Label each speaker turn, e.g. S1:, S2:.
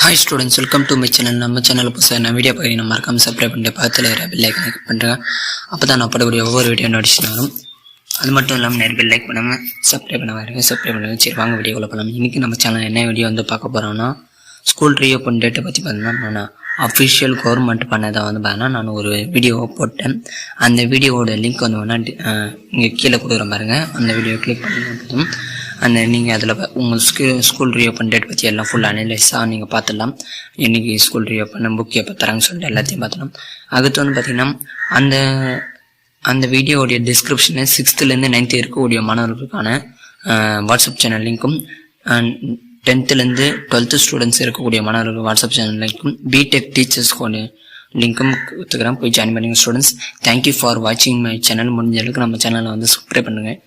S1: Hi students, welcome to my channel. நம்ம சேனல்ல புதுசா என்ன வீடியோ பார்க்கறீங்க மறக்காம சப்ஸ்கிரைப் பண்ணிட்டு பக்கத்துல இருக்கிற பெல் ஐகானை கிளிக் பண்ணுங்க. அப்பதான் நான் போடக்கூடிய ஒவ்வொரு வீடியோ நோட்டிஃபிகேஷன் வரும். அது மட்டும் இல்லாம நிறைய பெல் லைக் பண்ணாம சப்ஸ்கிரைப் பண்ணுங்க. சரி வாங்க வீடியோக்குள்ள போலாம். இன்னைக்கு நம்ம சேனல்ல என்ன வீடியோ வந்து பார்க்க போறோம்னா ஸ்கூல் ரீஓபன் டேட்டை பத்தி பார்த்தீங்கன்னா நான் அஃபிஷியல் கவர்மெண்ட் பண்ணதை வந்து பார்த்தீங்கன்னா நான் ஒரு வீடியோவை போட்டேன். அந்த வீடியோவோட லிங்க் வந்து வேணா இங்கே கீழே கொடுக்குற பாருங்க. அந்த வீடியோ கிளிக் பண்ணி அந்த நீங்கள் அதில் உங்கள் ஸ்கூல் ரீஓபன் டேட் பற்றி எல்லாம் ஃபுல் அனலைஸாக நீங்கள் பார்த்துடலாம். இன்றைக்கி ஸ்கூல் ரீஓபன் புக் எப்போ தராங்கன்னு சொல்லிட்டு எல்லாத்தையும் பார்த்துலாம். அடுத்து வந்து பார்த்திங்கன்னா அந்த வீடியோடைய டிஸ்கிரிப்ஷனு 6th to 9th இருக்கக்கூடிய மாணவர்களுக்கான வாட்ஸ்அப் சேனல் லிங்க்கும் 10th to 12th ஸ்டூடெண்ட்ஸ் இருக்கக்கூடிய மாணவர்கள் வாட்ஸ்அப் சேனல் லிங்க்கும் பிடெக் டீச்சர்ஸ்கோட லிங்க்கும் கொடுத்துக்கிறேன். போய் ஜாயின் பண்ணுங்கள் ஸ்டூடெண்ட்ஸ். தேங்க்யூ ஃபார் வாட்சிங் மை சேனல். முடிஞ்ச அளவுக்கு நம்ம சேனலை வந்து சப்ஸ்கிரைப் பண்ணுங்கள்.